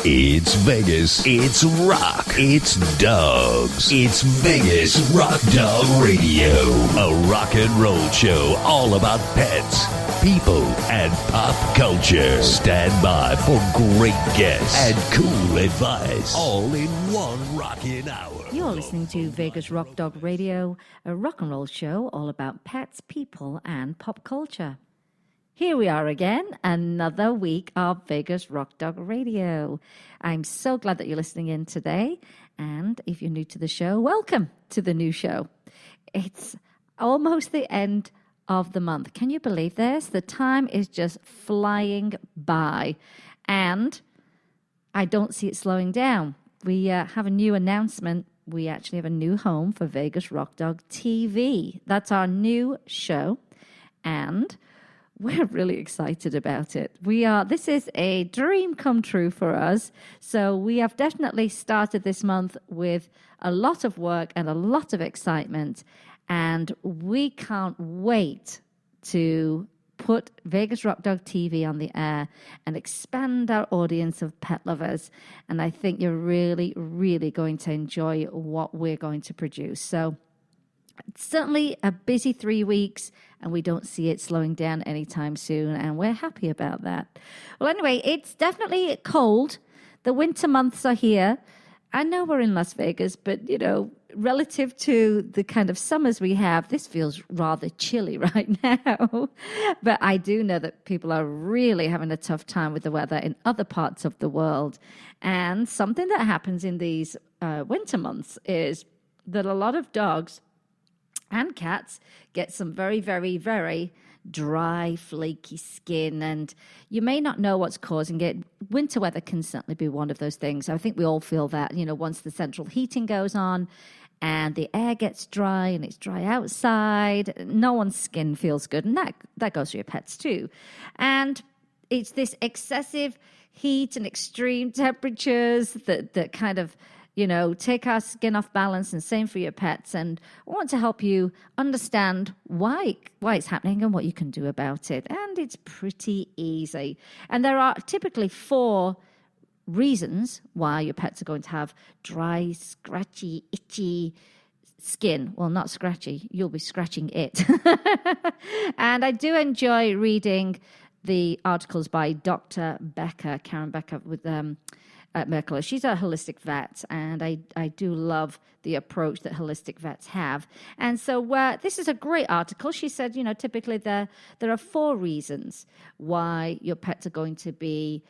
It's Vegas. It's rock. It's dogs. It's Vegas Rock Dog Radio. A rock and roll show all about pets, people, and pop culture. Stand by for great guests and cool advice. All in one rockin' hour. You're listening to Vegas Rock Dog Radio, a rock and roll show all about pets, people, and pop culture. Here we are again, another week of Vegas Rock Dog Radio. I'm so glad that you're listening in today. And if you're new to the show, welcome to the new show. It's almost the end of the month. Can you believe this? The time is just flying by. And I don't see it slowing down. We have a new announcement. We actually have a new home for Vegas Rock Dog TV. That's our new show. And we're really excited about it. This is a dream come true for us. So we have definitely started this month with a lot of work and a lot of excitement. And we can't wait to put Vegas Rock Dog TV on the air and expand our audience of pet lovers. And I think you're really, really going to enjoy what we're going to produce. So it's certainly a busy 3 weeks, and we don't see it slowing down anytime soon, and we're happy about that. Well, anyway, it's definitely cold. The winter months are here. I know we're in Las Vegas, but, you know, relative to the kind of summers we have, this feels rather chilly right now. But I do know that people are really having a tough time with the weather in other parts of the world. And something that happens in these winter months is that a lot of dogs and cats get some very, very, very dry, flaky skin, and you may not know what's causing it. Winter weather can certainly be one of those things. I think we all feel that, you know, once the central heating goes on and the air gets dry and it's dry outside, no one's skin feels good, and that goes for your pets too. And it's this excessive heat and extreme temperatures that kind of, you know, take our skin off balance, and same for your pets. And I want to help you understand why it's happening and what you can do about it. And it's pretty easy. And there are typically 4 reasons why your pets are going to have dry, scratchy, itchy skin. Well, not scratchy. You'll be scratching it. And I do enjoy reading the articles by Dr. Becker, Karen Becker, with at Merkel. She's a holistic vet, and I do love the approach that holistic vets have. And so this is a great article. She said, you know, typically there are 4 reasons why your pets are going to be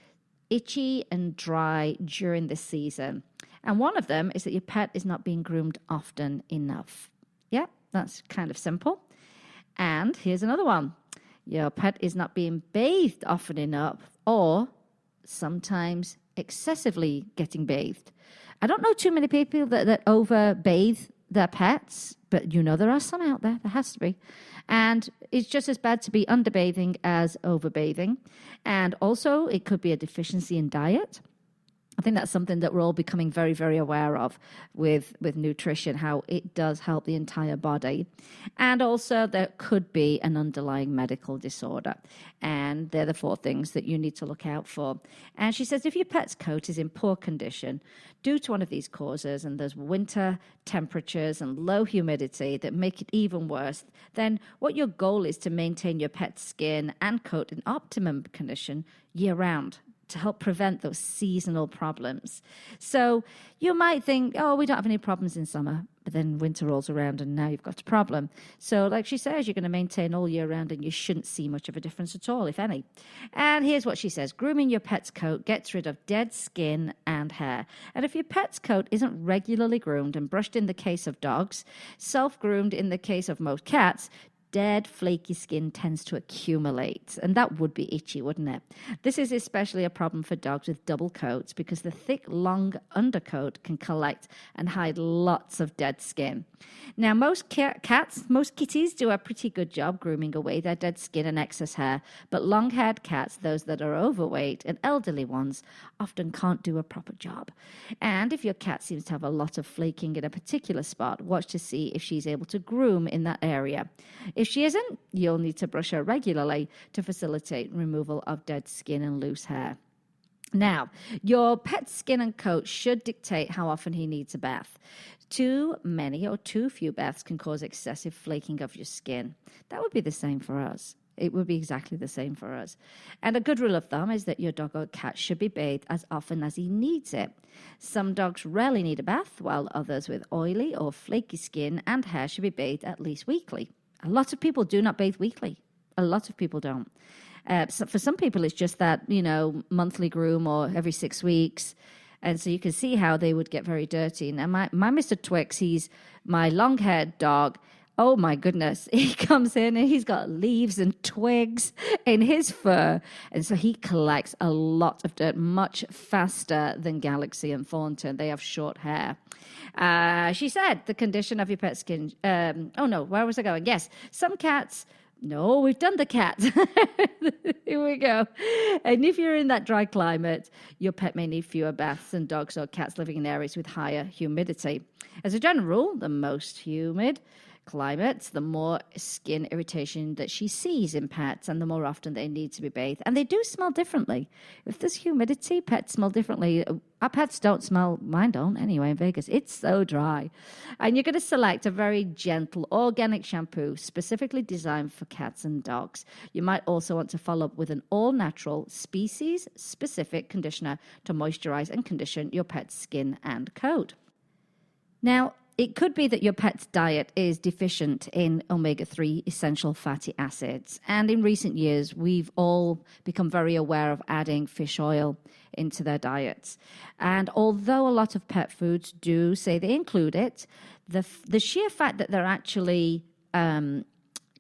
itchy and dry during this season. And one of them is that your pet is not being groomed often enough. Yeah, that's kind of simple. And here's another one. Your pet is not being bathed often enough, or sometimes excessively getting bathed. I don't know too many people that over bathe their pets, but you know there are some out there. There has to be. And it's just as bad to be underbathing as overbathing. And also it could be a deficiency in diet. I think that's something that we're all becoming very, very aware of with nutrition, how it does help the entire body. And also there could be an underlying medical disorder. And they're the 4 things that you need to look out for. And she says if your pet's coat is in poor condition due to one of these causes, and there's winter temperatures and low humidity that make it even worse, then what your goal is to maintain your pet's skin and coat in optimum condition year-round, to help prevent those seasonal problems. So you might think, oh, we don't have any problems in summer, but then winter rolls around and now you've got a problem. So like she says, you're going to maintain all year round and you shouldn't see much of a difference at all, if any. And here's what she says. Grooming your pet's coat gets rid of dead skin and hair. And if your pet's coat isn't regularly groomed and brushed in the case of dogs, self-groomed in the case of most cats, dead, flaky skin tends to accumulate, and that would be itchy, wouldn't it? This is especially a problem for dogs with double coats because the thick, long undercoat can collect and hide lots of dead skin. Now, most kitties do a pretty good job grooming away their dead skin and excess hair, but long-haired cats, those that are overweight and elderly ones, often can't do a proper job. And if your cat seems to have a lot of flaking in a particular spot, watch to see if she's able to groom in that area. If she isn't, you'll need to brush her regularly to facilitate removal of dead skin and loose hair. Now, your pet's skin and coat should dictate how often he needs a bath. Too many or too few baths can cause excessive flaking of your skin. That would be the same for us. It would be exactly the same for us. And a good rule of thumb is that your dog or cat should be bathed as often as he needs it. Some dogs rarely need a bath, while others with oily or flaky skin and hair should be bathed at least weekly. A lot of people do not bathe weekly. A lot of people don't. So for some people, it's just that, monthly groom or every 6 weeks. And so you can see how they would get very dirty. Now, my Mr. Twix, he's my long-haired dog. Oh, my goodness. He comes in and he's got leaves and twigs in his fur. And so he collects a lot of dirt much faster than Galaxy and Thornton. They have short hair. She said the condition of your pet skin. Where was I going? Yes, some cats. No, we've done the cat. Here we go. And if you're in that dry climate, your pet may need fewer baths than dogs or cats living in areas with higher humidity. As a general rule, the most humid climates, the more skin irritation that she sees in pets and the more often they need to be bathed. And they do smell differently. If there's humidity, pets smell differently. Our pets don't smell, mine don't anyway in Vegas. It's so dry. And you're going to select a very gentle organic shampoo specifically designed for cats and dogs. You might also want to follow up with an all-natural species-specific conditioner to moisturize and condition your pet's skin and coat. Now, it could be that your pet's diet is deficient in omega-3 essential fatty acids. And in recent years, we've all become very aware of adding fish oil into their diets. And although a lot of pet foods do say they include it, the sheer fact that they're actually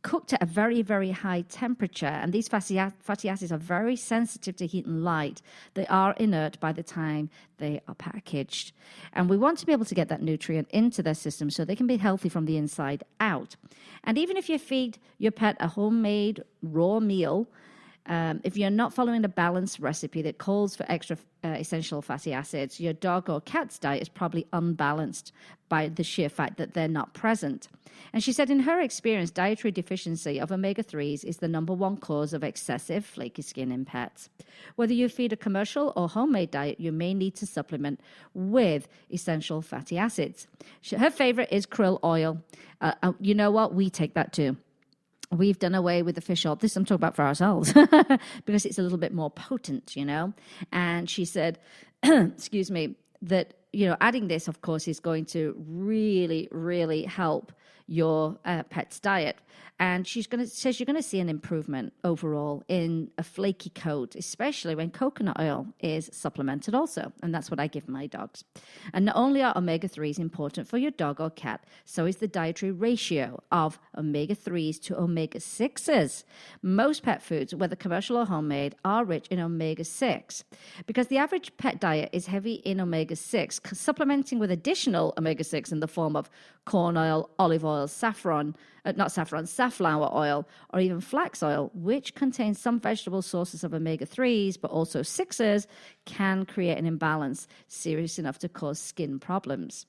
cooked at a very, very high temperature, and these fatty acids are very sensitive to heat and light. They are inert by the time they are packaged. And we want to be able to get that nutrient into their system so they can be healthy from the inside out. And even if you feed your pet a homemade raw meal, if you're not following a balanced recipe that calls for extra essential fatty acids, your dog or cat's diet is probably unbalanced by the sheer fact that they're not present. And she said in her experience, dietary deficiency of omega-3s is the number one cause of excessive flaky skin in pets. Whether you feed a commercial or homemade diet, you may need to supplement with essential fatty acids. Her favorite is krill oil. You know what? We take that too. We've done away with the fish oil. This I'm talking about for ourselves because it's a little bit more potent, And she said, excuse me, that, adding this, of course, is going to really, really help your pet's diet. And says you're going to see an improvement overall in a flaky coat, especially when coconut oil is supplemented also. And that's what I give my dogs. And not only are omega-3s important for your dog or cat, so is the dietary ratio of omega-3s to omega-6s. Most pet foods, whether commercial or homemade, are rich in omega-6. Because the average pet diet is heavy in omega-6, supplementing with additional omega-6 in the form of corn oil, olive oil, safflower oil, or even flax oil, which contains some vegetable sources of omega-3s, but also 6s, can create an imbalance serious enough to cause skin problems.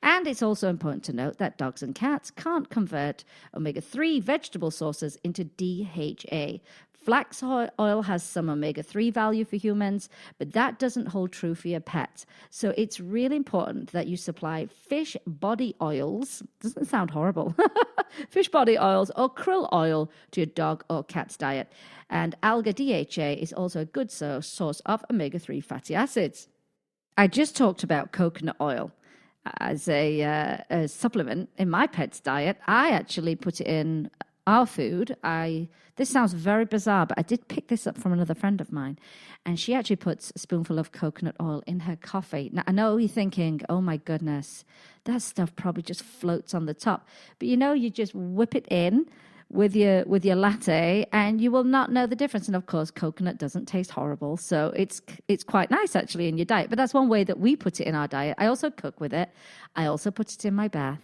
And it's also important to note that dogs and cats can't convert omega-3 vegetable sources into DHA. Flax oil has some omega-3 value for humans, but that doesn't hold true for your pets. So it's really important that you supply fish body oils, doesn't sound horrible, fish body oils or krill oil to your dog or cat's diet. And alga DHA is also a good source of omega-3 fatty acids. I just talked about coconut oil as a supplement in my pet's diet. I actually put it in our food. This sounds very bizarre, but I did pick this up from another friend of mine, and she actually puts a spoonful of coconut oil in her coffee. Now, I know you're thinking, oh my goodness, that stuff probably just floats on the top. But you just whip it in with your latte, and you will not know the difference. And of course, coconut doesn't taste horrible, so it's quite nice actually in your diet. But that's one way that we put it in our diet. I also cook with it. I also put it in my bath.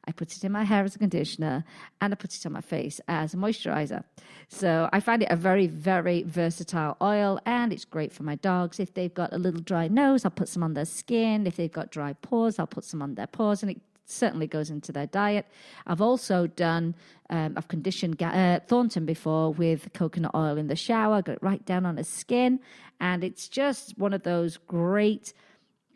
I put it in my hair as a conditioner, and I put it on my face as a moisturizer. So I find it a very, very versatile oil, and it's great for my dogs. If they've got a little dry nose, I'll put some on their skin. If they've got dry paws, I'll put some on their paws, and it certainly goes into their diet. I've also I've conditioned Thornton before with coconut oil in the shower, got it right down on his skin. And it's just one of those great,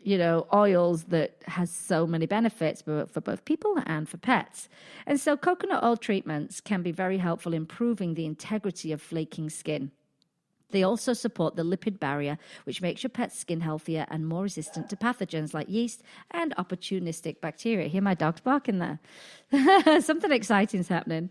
oils that has so many benefits for both people and for pets. And so coconut oil treatments can be very helpful in improving the integrity of flaking skin. They also support the lipid barrier, which makes your pet's skin healthier and more resistant to pathogens like yeast and opportunistic bacteria. Hear my dog's barking there. Something exciting is happening.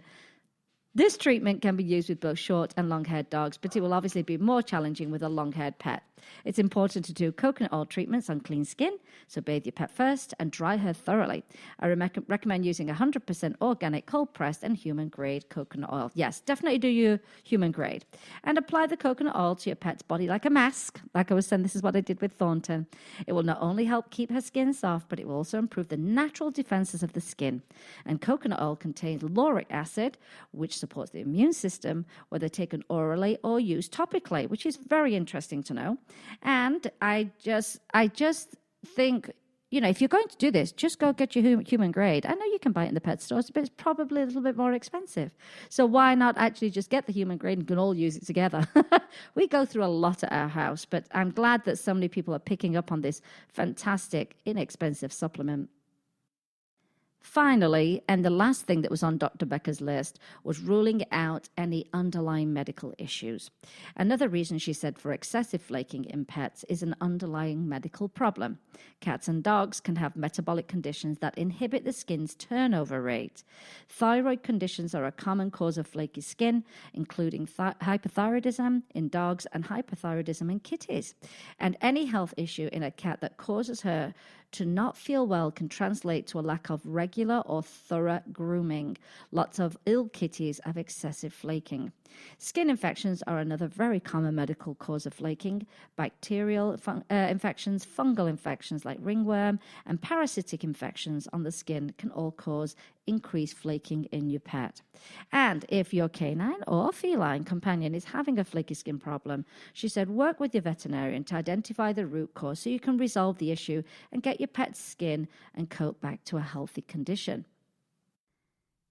This treatment can be used with both short and long-haired dogs, but it will obviously be more challenging with a long-haired pet. It's important to do coconut oil treatments on clean skin, so bathe your pet first and dry her thoroughly. I recommend using 100% organic, cold-pressed and human-grade coconut oil. Yes, definitely do your human-grade. And apply the coconut oil to your pet's body like a mask. Like I was saying, this is what I did with Thornton. It will not only help keep her skin soft, but it will also improve the natural defenses of the skin. And coconut oil contains lauric acid, which supports the immune system, whether taken orally or used topically, which is very interesting to know. And I just think, if you're going to do this, just go get your human grade. I know you can buy it in the pet stores, but it's probably a little bit more expensive. So why not actually just get the human grade and can all use it together? We go through a lot at our house, but I'm glad that so many people are picking up on this fantastic, inexpensive supplement. Finally, and the last thing that was on Dr. Becker's list was ruling out any underlying medical issues. Another reason, she said, for excessive flaking in pets is an underlying medical problem. Cats and dogs can have metabolic conditions that inhibit the skin's turnover rate. Thyroid conditions are a common cause of flaky skin, including hypothyroidism in dogs and hyperthyroidism in kitties. And any health issue in a cat that causes her to not feel well can translate to a lack of regular or thorough grooming. Lots of ill kitties have excessive flaking. Skin infections are another very common medical cause of flaking. Bacterial infections, fungal infections like ringworm, and parasitic infections on the skin can all cause increased flaking in your pet. And if your canine or feline companion is having a flaky skin problem, she said, work with your veterinarian to identify the root cause so you can resolve the issue and get your pet's skin and coat back to a healthy condition.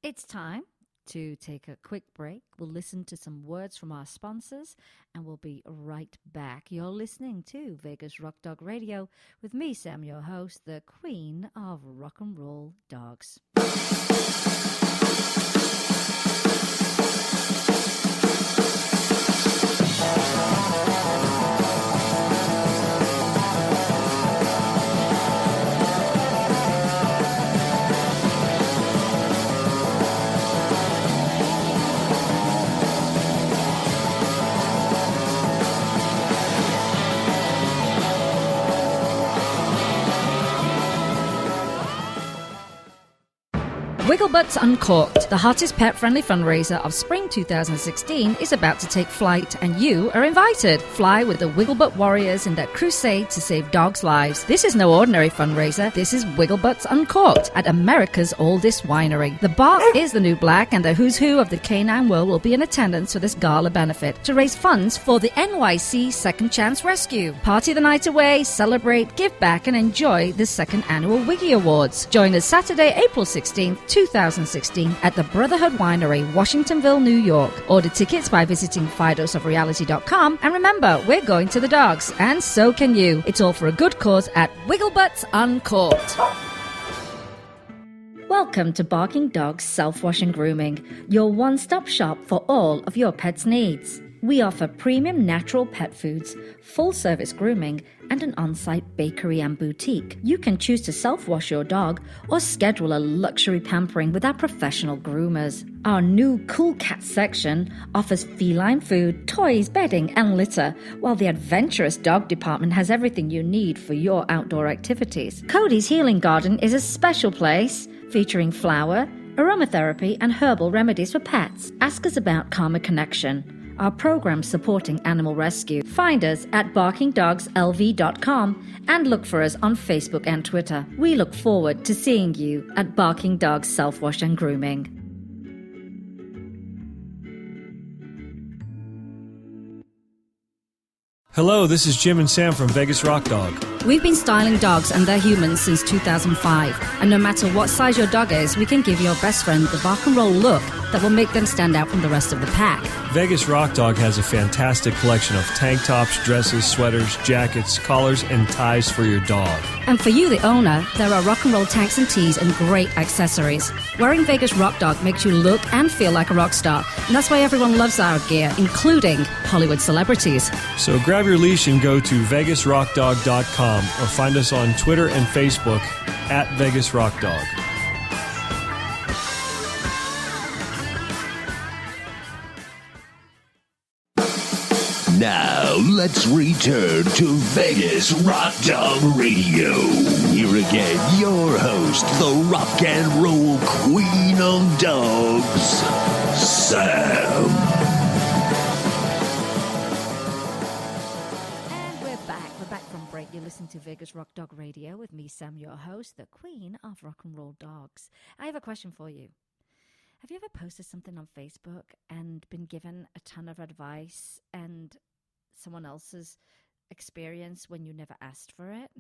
It's time to take a quick break. We'll listen to some words from our sponsors and we'll be right back. You're listening to Vegas Rock Dog Radio with me, Sam, your host, the queen of rock and roll dogs. Wigglebutts Uncorked, the hottest pet-friendly fundraiser of spring 2016, is about to take flight, and you are invited. Fly with the Wigglebutt Warriors in their crusade to save dogs' lives. This is no ordinary fundraiser. This is Wigglebutts Uncorked at America's oldest winery. The Bark is the new black, and the who's who of the canine world will be in attendance for this gala benefit to raise funds for the NYC Second Chance Rescue. Party the night away, celebrate, give back, and enjoy the second annual Wiggy Awards. Join us Saturday, April 16th, 2016 at the Brotherhood Winery, Washingtonville, New York. Order tickets by visiting fidosofreality.com. And remember, we're going to the dogs, and so can you. It's all for a good cause at Wigglebutts Uncorked. Welcome to Barking Dogs Self-Wash and Grooming, your one-stop shop for all of your pet's needs. We offer premium natural pet foods, full-service grooming, and an on-site bakery and boutique. You can choose to self-wash your dog or schedule a luxury pampering with our professional groomers. Our new Cool Cat section offers feline food, toys, bedding, and litter, while the adventurous dog department has everything you need for your outdoor activities. Cody's Healing Garden is a special place featuring flower, aromatherapy, and herbal remedies for pets. Ask us about Karma Connection, our program supporting animal rescue. Find us at barkingdogslv.com and look for us on Facebook and Twitter. We look forward to seeing you at Barking Dogs Self-Wash and Grooming. Hello, this is Jim and Sam from Vegas Rock Dog. We've been styling dogs and their humans since 2005. And no matter what size your dog is, we can give your best friend the rock and roll look that will make them stand out from the rest of the pack. Vegas Rock Dog has a fantastic collection of tank tops, dresses, sweaters, jackets, collars, and ties for your dog. And for you, the owner, there are rock and roll tanks and tees and great accessories. Wearing Vegas Rock Dog makes you look and feel like a rock star. And that's why everyone loves our gear, including Hollywood celebrities. So grab your leash and go to vegasrockdog.com or find us on Twitter and Facebook at Vegas Rock Dog. Now, let's return to Vegas Rock Dog Radio. Here again, your host, the rock and roll queen of dogs, Sam. And we're back. We're back from break. You're listening to Vegas Rock Dog Radio with me, Sam, your host, the queen of rock and roll dogs. I have a question for you. Have you ever posted something on Facebook and been given a ton of advice and someone else's experience when you never asked for it?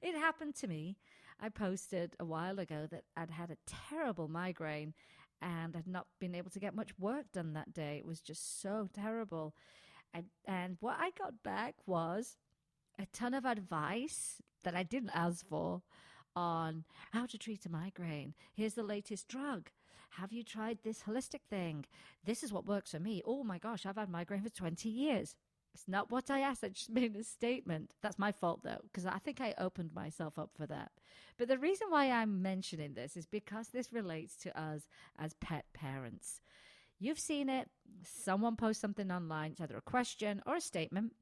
It happened to me. I posted a while ago that I'd had a terrible migraine and had not been able to get much work done that day. It was just so terrible. And what I got back was a ton of advice that I didn't ask for on how to treat a migraine. Here's the latest drug. Have you tried this holistic thing? This is what works for me. Oh my gosh, I've had migraine for 20 years. It's not what I asked. I just made a statement. That's my fault though, because I think I opened myself up for that. But the reason why I'm mentioning this is because this relates to us as pet parents. You've seen it. Someone posts something online. It's either a question or a statement.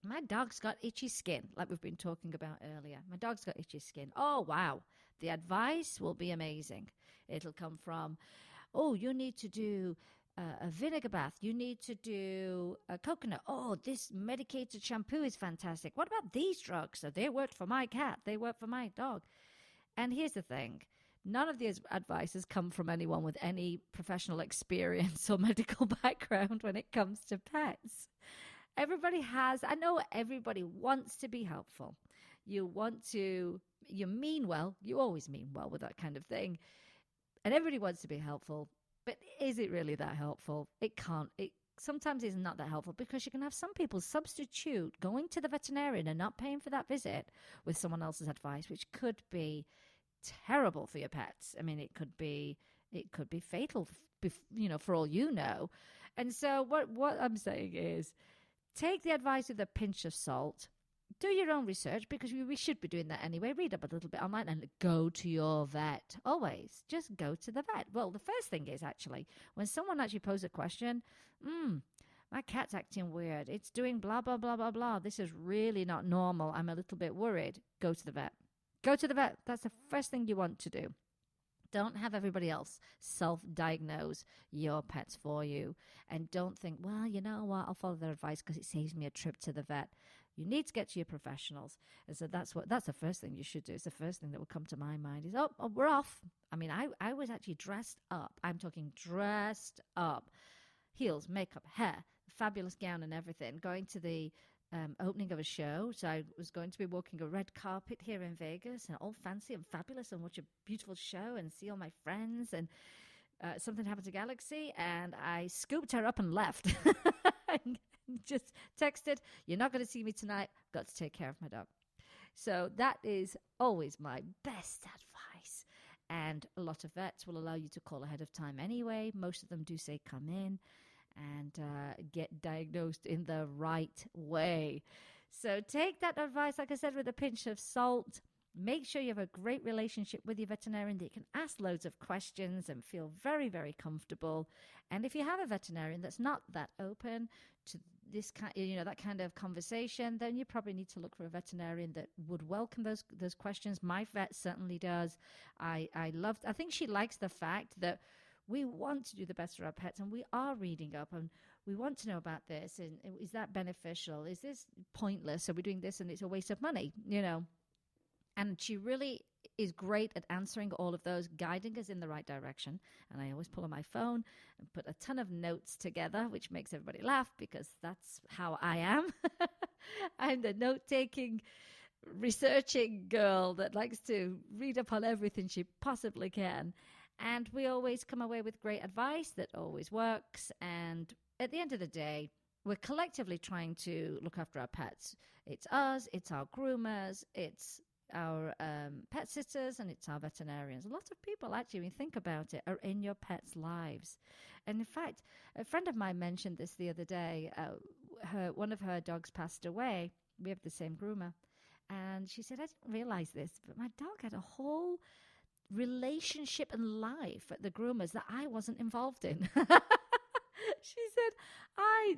My dog's got itchy skin, like we've been talking about earlier. My dog's got itchy skin. Oh, wow. The advice will be amazing. It'll come from, oh, you need to do a vinegar bath. You need to do a coconut. Oh, this medicated shampoo is fantastic. What about these drugs? So they worked for my cat. They work for my dog. And here's the thing. None of these advice has come from anyone with any professional experience or medical background when it comes to pets. Everybody has, I know everybody wants to be helpful. You mean well. You always mean well with that kind of thing. And everybody wants to be helpful. But is it really that helpful? It can't. It sometimes is not that helpful because you can have some people substitute going to the veterinarian and not paying for that visit with someone else's advice, which could be terrible for your pets. I mean, it could be fatal, for all you know. And so what I'm saying is, take the advice with a pinch of salt. Do your own research because we should be doing that anyway. Read up a little bit online and go to your vet. Always. Just go to the vet. Well, the first thing is actually when someone actually poses a question, my cat's acting weird. It's doing blah, blah, blah, blah, blah. This is really not normal. I'm a little bit worried. Go to the vet. Go to the vet. That's the first thing you want to do. Don't have everybody else self-diagnose your pets for you. And don't think, well, you know what, I'll follow their advice because it saves me a trip to the vet. You need to get to your professionals. And so that's the first thing you should do. It's the first thing that will come to my mind is, oh we're off. I mean, I was actually dressed up. I'm talking dressed up. Heels, makeup, hair, fabulous gown and everything. Going to the opening of a show. So I was going to be walking a red carpet here in Vegas and all fancy and fabulous and watch a beautiful show and see all my friends. And something happened to Galaxy and I scooped her up and left. And just texted, you're not going to see me tonight. Got to take care of my dog. So that is always my best advice. And a lot of vets will allow you to call ahead of time anyway. Most of them do say come in and get diagnosed in the right way. So take that advice, like I said, with a pinch of salt. Make sure you have a great relationship with your veterinarian that you can ask loads of questions and feel very, very comfortable. And if you have a veterinarian that's not that open to this kind, that kind of conversation, then you probably need to look for a veterinarian that would welcome those questions. My vet certainly does. I think she likes the fact that we want to do the best for our pets and we are reading up and we want to know about this. And is that beneficial? Is this pointless? Are we doing this and it's a waste of money? And she really is great at answering all of those, guiding us in the right direction. And I always pull on my phone and put a ton of notes together, which makes everybody laugh because that's how I am. I'm the note-taking, researching girl that likes to read up on everything she possibly can. And we always come away with great advice that always works. And at the end of the day, we're collectively trying to look after our pets. It's us, it's our groomers, it's our pet sitters, and it's our veterinarians. A lot of people, actually, when you think about it, are in your pets' lives. And in fact, a friend of mine mentioned this the other day. One of her dogs passed away. We have the same groomer. And she said, I didn't realize this, but my dog had a whole relationship and life at the groomers that I wasn't involved in. She said, I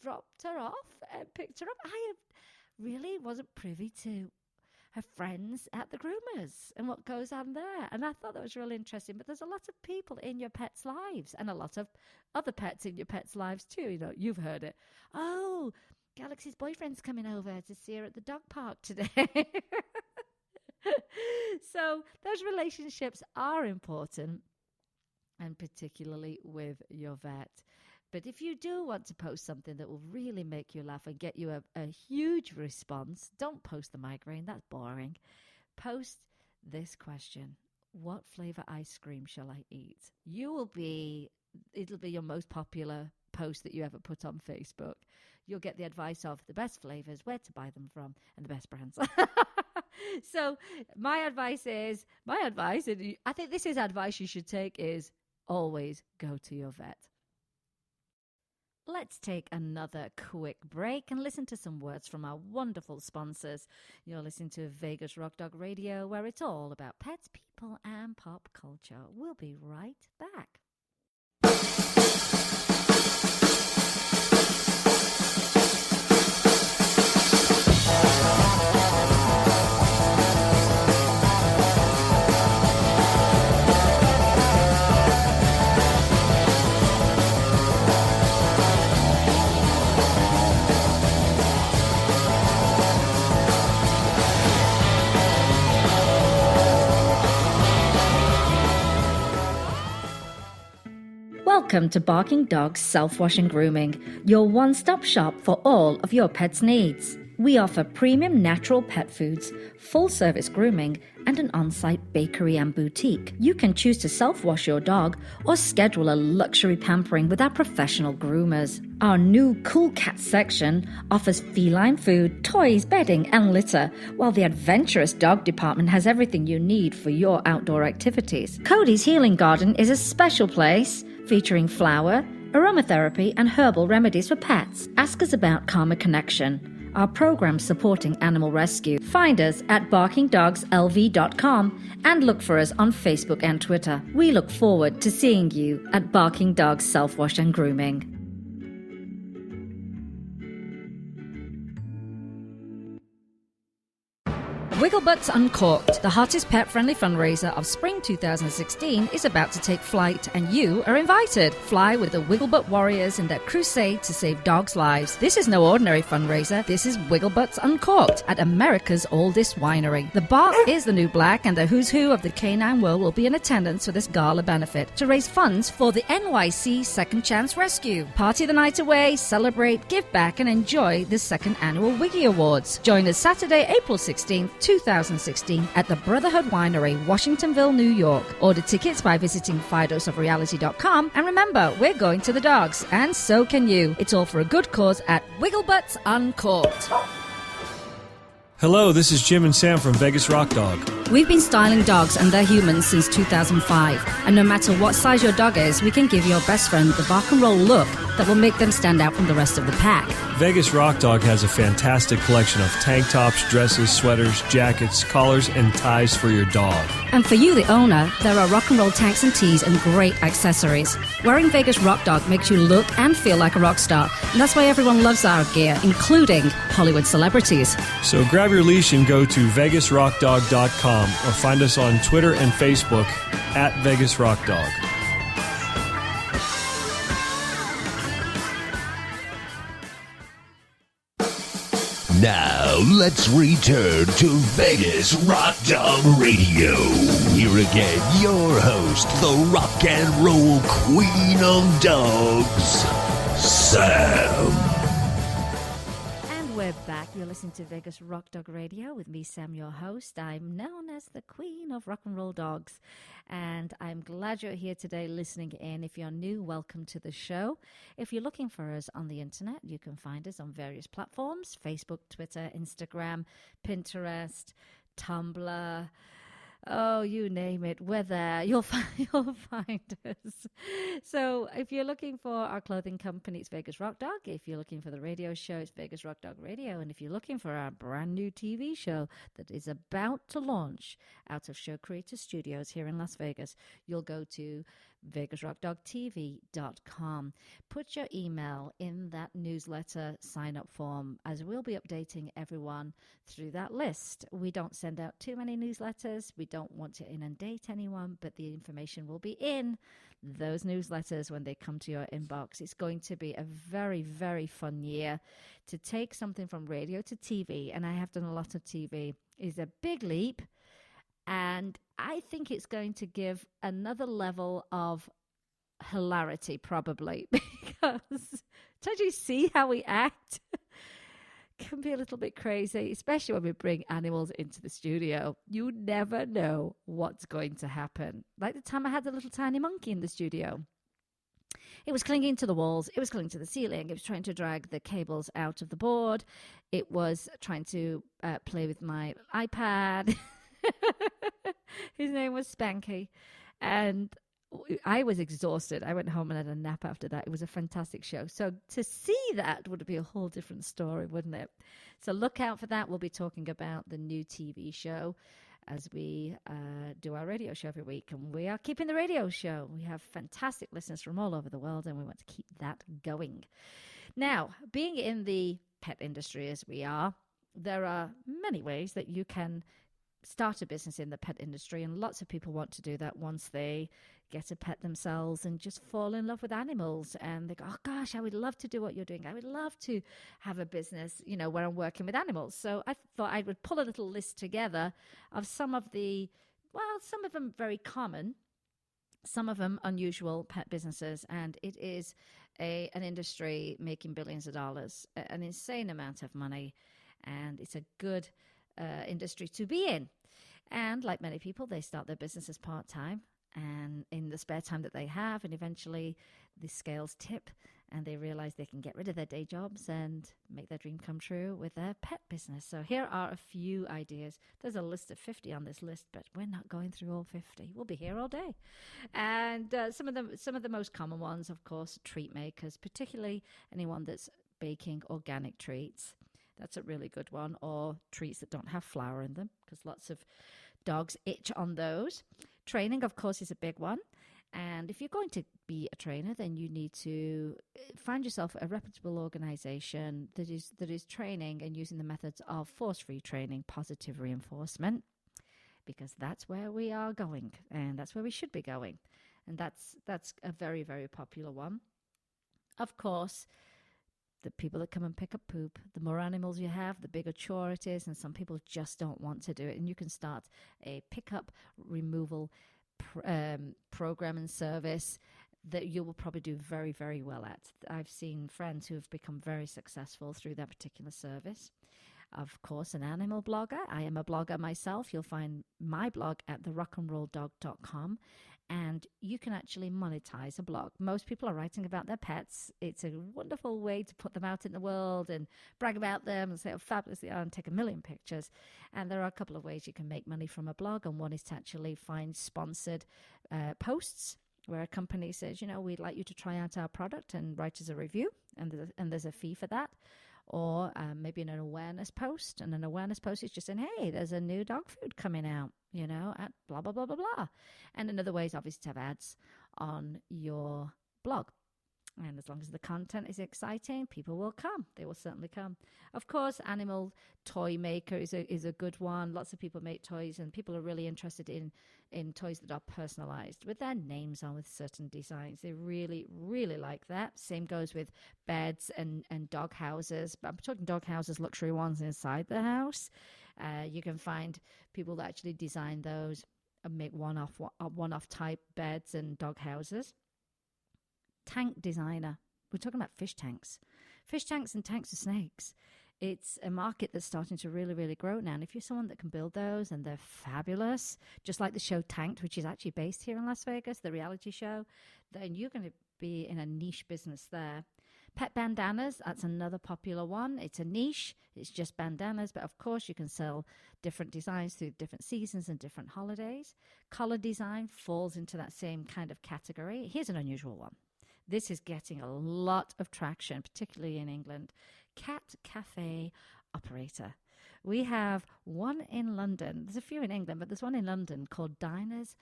dropped her off and picked her up. I really wasn't privy to her friends at the groomers and what goes on there. And I thought that was really interesting. But there's a lot of people in your pets' lives and a lot of other pets in your pets' lives too. You know, you've heard it. Oh, Galaxy's boyfriend's coming over to see her at the dog park today. So those relationships are important, and particularly with your vet. But if you do want to post something that will really make you laugh and get you a huge response, don't post the migraine. That's boring. Post this question. What flavor ice cream shall I eat? It'll be your most popular post that you ever put on Facebook. You'll get the advice of the best flavors, where to buy them from, and the best brands. So my advice, and I think this is advice you should take, is always go to your vet. Let's take another quick break and listen to some words from our wonderful sponsors. You're listening to Vegas Rock Dog Radio, where it's all about pets, people, and pop culture. We'll be right back. Welcome to Barking Dogs Self-Wash and Grooming, your one-stop shop for all of your pet's needs. We offer premium natural pet foods, full-service grooming, and an on-site bakery and boutique. You can choose to self-wash your dog or schedule a luxury pampering with our professional groomers. Our new Cool Cat section offers feline food, toys, bedding, and litter, while the adventurous dog department has everything you need for your outdoor activities. Cody's Healing Garden is a special place featuring flower, aromatherapy, and herbal remedies for pets. Ask us about Karma Connection, our program supporting animal rescue. Find us at barkingdogslv.com and look for us on Facebook and Twitter. We look forward to seeing you at Barking Dogs Self-Wash and Grooming. Wigglebutts Uncorked, the hottest pet-friendly fundraiser of spring 2016, is about to take flight, and you are invited. Fly with the Wigglebutt Warriors in their crusade to save dogs' lives. This is no ordinary fundraiser. This is Wigglebutts Uncorked at America's oldest winery. The bar is the new black, and the who's who of the canine world will be in attendance for this gala benefit to raise funds for the NYC Second Chance Rescue. Party the night away, celebrate, give back, and enjoy the second annual Wiggy Awards. Join us Saturday, April 16th, 2016 at the Brotherhood Winery, Washingtonville, New York. Order tickets by visiting fidoseofreality.com, and remember, we're going to the dogs, and so can you. It's all for a good cause at Wigglebutts Uncorked. Hello, this is Jim and Sam from Vegas Rock Dog. We've been styling dogs and their humans since 2005, and no matter what size your dog is, we can give your best friend the bark and roll look that will make them stand out from the rest of the pack. Vegas Rock Dog has a fantastic collection of tank tops, dresses, sweaters, jackets, collars, and ties for your dog. And for you, the owner, there are rock and roll tanks and tees and great accessories. Wearing Vegas Rock Dog makes you look and feel like a rock star, and that's why everyone loves our gear, including Hollywood celebrities. So grab your leash and go to vegasrockdog.com or find us on Twitter and Facebook at Vegas Rock Dog. Now, let's return to Vegas Rock Dog Radio. Here again, your host, the rock and roll queen of dogs, Sam. And we're back. You're listening to Vegas Rock Dog Radio with me, Sam, your host. I'm known as the queen of rock and roll dogs. And I'm glad you're here today listening in. If you're new, welcome to the show. If you're looking for us on the internet, you can find us on various platforms: Facebook, Twitter, Instagram, Pinterest, Tumblr. Oh, you name it, we're there. You'll find us. So if you're looking for our clothing company, it's Vegas Rock Dog. If you're looking for the radio show, it's Vegas Rock Dog Radio. And if you're looking for our brand new TV show that is about to launch out of Show Creator Studios here in Las Vegas, you'll go to vegasrockdogtv.com. Put your email in that newsletter sign-up form, as we'll be updating everyone through that list. We don't send out too many newsletters. We don't want to inundate anyone, but the information will be in those newsletters when they come to your inbox. It's going to be a very, very fun year. To take something from radio to TV, and I have done a lot of TV, is a big leap. And I think it's going to give another level of hilarity, probably, because don't you see how we act? Can be a little bit crazy, especially when we bring animals into the studio. You never know what's going to happen. Like the time I had the little tiny monkey in the studio. It was clinging to the walls. It was clinging to the ceiling. It was trying to drag the cables out of the board. It was trying to play with my iPad. His name was Spanky, and I was exhausted. I went home and had a nap after that. It was a fantastic show. So to see that would be a whole different story, wouldn't it? So look out for that. We'll be talking about the new TV show as we do our radio show every week. And we are keeping the radio show. We have fantastic listeners from all over the world, and we want to keep that going. Now, being in the pet industry as we are, there are many ways that you can start a business in the pet industry, and lots of people want to do that once they get a pet themselves and just fall in love with animals, and they go, oh gosh, I would love to do what you're doing. I would love to have a business, where I'm working with animals. So I thought I would pull a little list together of some of them very common, some of them unusual pet businesses, and it is an industry making billions of dollars, an insane amount of money, and it's a good industry to be in. And like many people, they start their businesses part-time and in the spare time that they have, and eventually the scales tip and they realize they can get rid of their day jobs and make their dream come true with their pet business. So here are a few ideas. There's a list of 50 on this list, but we're not going through all 50. We'll be here all day. And some of the most common ones, of course, treat makers, particularly anyone that's baking organic treats. That's a really good one. Or treats that don't have flour in them, because lots of dogs itch on those. Training, of course, is a big one. And if you're going to be a trainer, then you need to find yourself a reputable organization that is training and using the methods of force-free training, positive reinforcement, because that's where we are going, and that's where we should be going. And that's a very, very popular one. Of course, the people that come and pick up poop, the more animals you have, the bigger chore it is, and some people just don't want to do it. And you can start a pickup removal program and service that you will probably do very, very well at. I've seen friends who have become very successful through that particular service. Of course, an animal blogger. I am a blogger myself. You'll find my blog at therockandrolldog.com. And you can actually monetize a blog. Most people are writing about their pets. It's a wonderful way to put them out in the world and brag about them and say how fabulous they are and take a million pictures. And there are a couple of ways you can make money from a blog. And one is to actually find sponsored posts where a company says, we'd like you to try out our product and write us a review. And there's a fee for that. Or maybe an awareness post. And an awareness post is just saying, hey, there's a new dog food coming out, at blah, blah, blah, blah, blah. And another way is obviously to have ads on your blog. And as long as the content is exciting, people will come. They will certainly come. Of course, Animal Toy Maker is a good one. Lots of people make toys, and people are really interested in toys that are personalized with their names on, with certain designs. They really, really like that. Same goes with beds and dog houses. But I'm talking dog houses, luxury ones inside the house. You can find people that actually design those and make one-off type beds and dog houses. Tank designer. We're talking about fish tanks and tanks of snakes. It's a market that's starting to really, really grow now. And if you're someone that can build those, and they're fabulous, just like the show Tanked, which is actually based here in Las Vegas, the reality show, then you're going to be in a niche business there. Pet bandanas, that's another popular one. It's a niche. It's just bandanas, but of course you can sell different designs through different seasons and different holidays. Collar design falls into that same kind of category. Here's an unusual one. This is getting a lot of traction, particularly in England. Cat cafe operator. We have one in London. There's a few in England, but there's one in London called Diners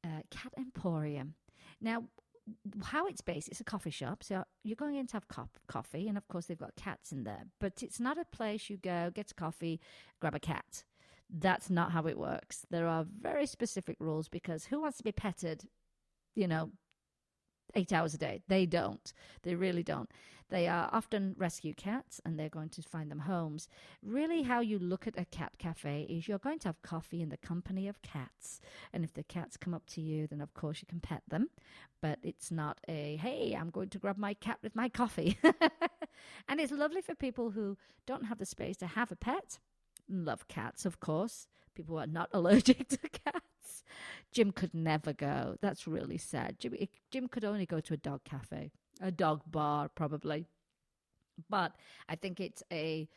Cat Emporium. Now, how it's based, it's a coffee shop. So you're going in to have coffee, and of course they've got cats in there. But it's not a place you go, get a coffee, grab a cat. That's not how it works. There are very specific rules, because who wants to be petted, 8 hours a day? They don't. They really don't. They are often rescue cats, and they're going to find them homes. Really, how you look at a cat cafe is you're going to have coffee in the company of cats. And if the cats come up to you, then of course you can pet them. But it's not a, hey, I'm going to grab my cat with my coffee. And it's lovely for people who don't have the space to have a pet. Love cats, of course. People are not allergic to cats. Jim could never go. That's really sad. Jim could only go to a dog cafe, a dog bar, probably. But I think it's a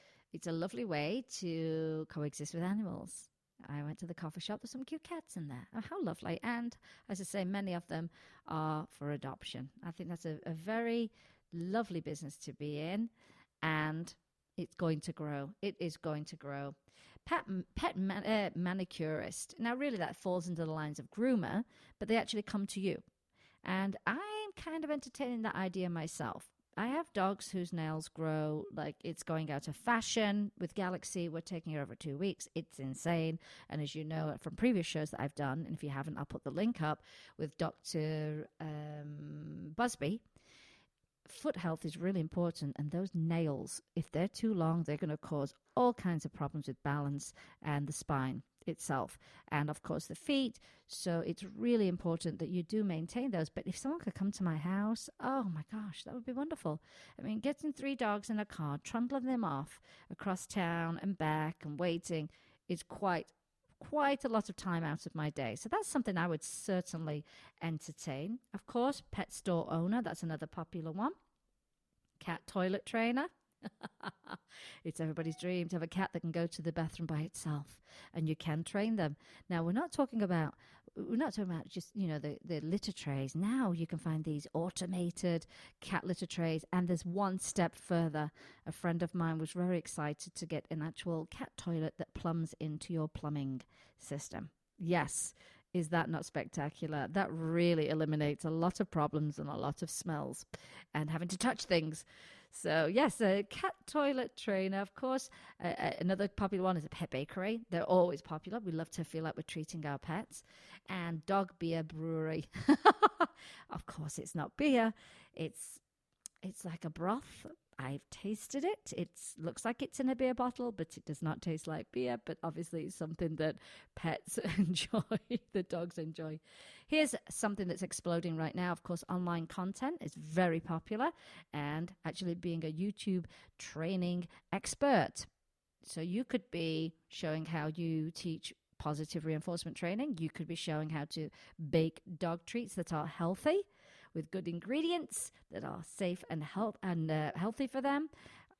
lovely way to coexist with animals. I went to the coffee shop. There's some cute cats in there. Oh, how lovely. And as I say, many of them are for adoption. I think that's a very lovely business to be in. And it's going to grow. It is going to grow. Manicurist. Now, really, that falls into the lines of groomer, but they actually come to you. And I'm kind of entertaining that idea myself. I have dogs whose nails grow like it's going out of fashion. With Galaxy, we're taking her over 2 weeks. It's insane. And as you know from previous shows that I've done, and if you haven't, I'll put the link up with Dr. Busby. Foot health is really important, and those nails, if they're too long, they're going to cause all kinds of problems with balance and the spine itself, and of course the feet. So it's really important that you do maintain those. But if someone could come to my house, oh my gosh, that would be wonderful. I mean, getting 3 dogs in a car, trundling them off across town and back and waiting is quite a lot of time out of my day. So that's something I would certainly entertain. Of course, pet store owner, that's another popular one. Cat toilet trainer. It's everybody's dream to have a cat that can go to the bathroom by itself, and you can train them. Now, we're not talking about just, the litter trays. Now you can find these automated cat litter trays, and there's one step further. A friend of mine was very excited to get an actual cat toilet that plumbs into your plumbing system. Yes. Is that not spectacular? That really eliminates a lot of problems and a lot of smells and having to touch things. So, yes, a cat toilet trainer. Of course, another popular one is a pet bakery. They're always popular. We love to feel like we're treating our pets. And dog beer brewery. Of course, it's not beer. It's like a broth. I've tasted it. It looks like it's in a beer bottle, but it does not taste like beer. But obviously it's something that pets enjoy, the dogs enjoy. Here's something that's exploding right now. Of course, online content is very popular, and actually being a YouTube training expert. So you could be showing how you teach positive reinforcement training. You could be showing how to bake dog treats that are healthy with good ingredients that are safe and healthy for them.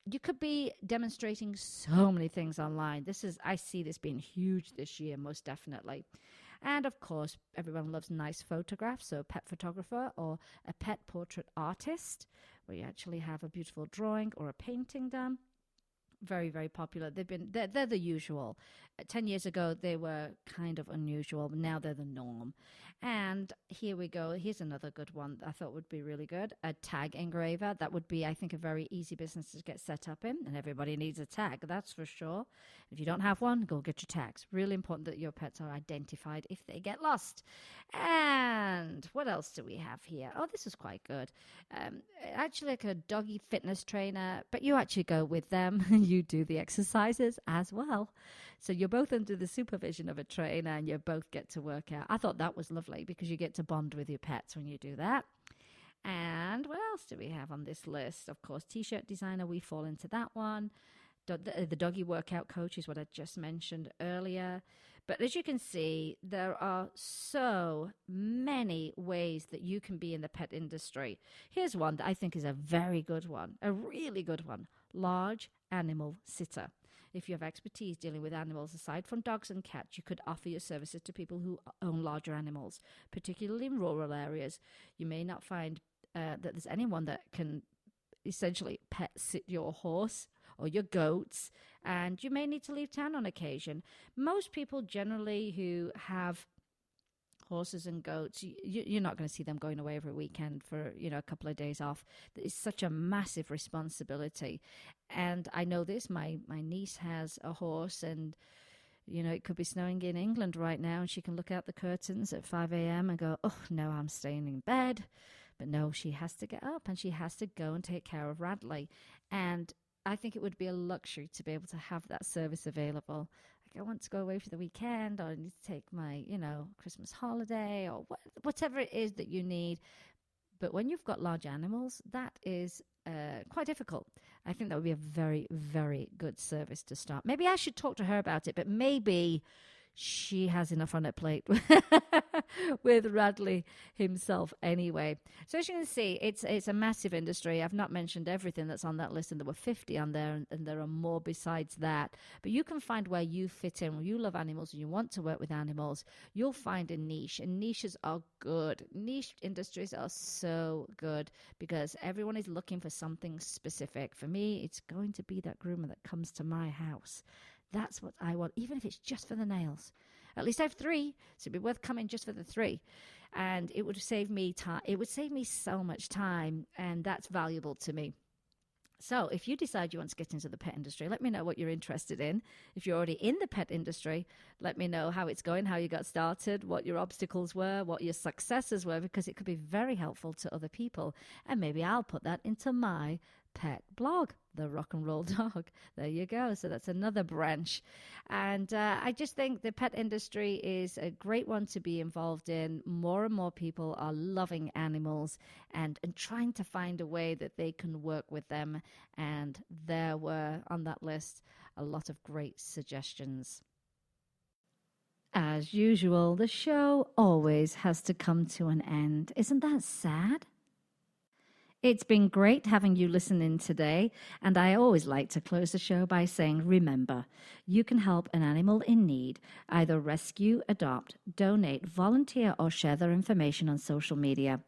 You could be demonstrating so many things online. I see this being huge this year, most definitely. And of course, everyone loves nice photographs, so a pet photographer or a pet portrait artist, where you actually have a beautiful drawing or a painting done. very, very popular. They're the usual. 10 years ago, they were kind of unusual, but now they're the norm. And here we go. Here's another good one that I thought would be really good. A tag engraver. That would be, I think, a very easy business to get set up in. And everybody needs a tag, that's for sure. If you don't have one, go get your tags. Really important that your pets are identified if they get lost. And what else do we have here? Oh, this is quite good. Actually, like a doggy fitness trainer, but you actually go with them and you do the exercises as well. So you're both under the supervision of a trainer and you both get to work out. I thought that was lovely because you get to bond with your pets when you do that. And what else do we have on this list? Of course, t-shirt designer, we fall into that one. The doggy workout coach is what I just mentioned earlier. But as you can see, there are so many ways that you can be in the pet industry. Here's one that I think is a very good one, a really good one. Large animal sitter. If you have expertise dealing with animals aside from dogs and cats, you could offer your services to people who own larger animals, particularly in rural areas. You may not find that there's anyone that can essentially pet sit your horse or your goats, and you may need to leave town on occasion. Most people generally who have horses and goats, you're not going to see them going away every weekend for, a couple of days off. It's such a massive responsibility. And I know this, my niece has a horse, and it could be snowing in England right now, and she can look out the curtains at 5 a.m. and go, oh, no, I'm staying in bed. But no, she has to get up and she has to go and take care of Radley. And I think it would be a luxury to be able to have that service available. Like, I want to go away for the weekend, or I need to take my, Christmas holiday, or whatever it is that you need. But when you've got large animals, that is quite difficult. I think that would be a very, very good service to start. Maybe I should talk to her about it, but maybe she has enough on her plate with Radley himself anyway. So as you can see, it's a massive industry. I've not mentioned everything that's on that list, and there were 50 on there, and there are more besides that. But you can find where you fit in. When you love animals and you want to work with animals, you'll find a niche, and niches are good. Niche industries are so good because everyone is looking for something specific. For me, it's going to be that groomer that comes to my house. That's what I want, even if it's just for the nails. At least I have 3, so it'd be worth coming just for the 3. And it would save me time. It would save me so much time, and that's valuable to me. So if you decide you want to get into the pet industry, let me know what you're interested in. If you're already in the pet industry, let me know how it's going, how you got started, what your obstacles were, what your successes were, because it could be very helpful to other people. And maybe I'll put that into my pet blog, The Rock and Roll Dog. There you go. So that's another branch. And I just think the pet industry is a great one to be involved in. More and more people are loving animals and trying to find a way that they can work with them. And there were on that list a lot of great suggestions. As usual, the show always has to come to an end. Isn't that sad? It's been great having you listen in today, and I always like to close the show by saying, remember, you can help an animal in need. Either rescue, adopt, donate, volunteer, or share their information on social media.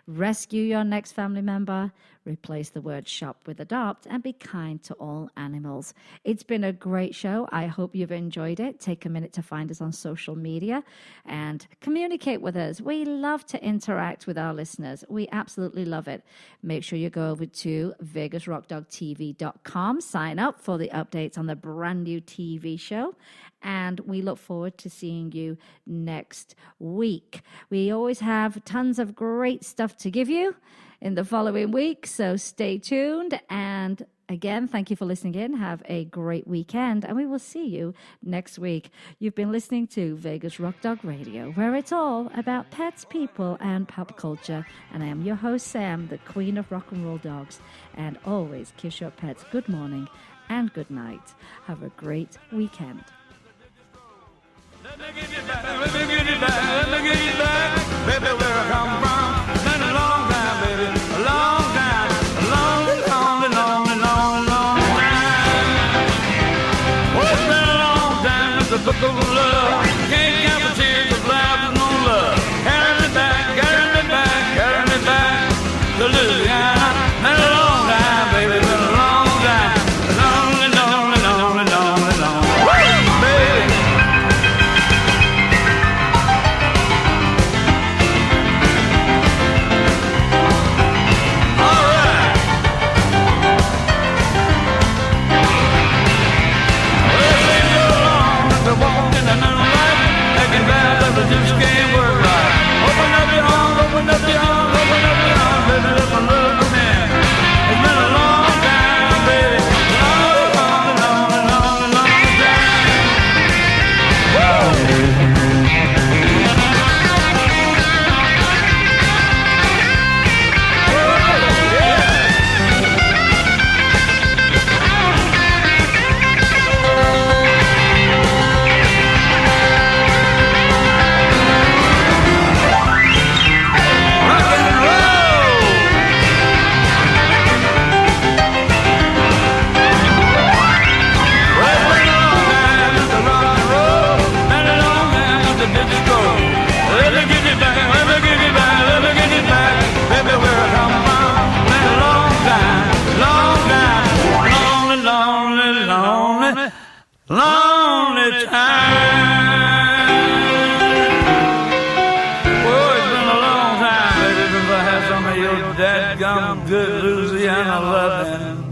Rescue your next family member, replace the word shop with adopt, and be kind to all animals. It's been a great show. I hope you've enjoyed it. Take a minute to find us on social media and communicate with us. We love to interact with our listeners. We absolutely love it. Make sure you go over to VegasRockDogTV.com, sign up for the updates on the brand new TV show, and we look forward to seeing you next week. We always have tons of great stuff to give you in the following week, so stay tuned. And again, thank you for listening in. Have a great weekend, and we will see you next week. You've been listening to Vegas Rock Dog Radio, where it's all about pets, people, and pop culture. And I am your host, Sam, the queen of rock and roll dogs. And always kiss your pets good morning and good night. Have a great weekend. Let me get you back, let me get you back, let me get you back, baby, where I come from. It's been a long time, baby, a long time, a long, long, long, long, long time. Oh, it's been a long time, it's a book of love. Can't count the tears of life with no love. Carry me back, carry me back, carry me back to Louisiana. Been a long time, baby, been a long time, a long, long, lonely time. Oh, it's been a long time, baby, since I had some of your dadgum good Louisiana loving.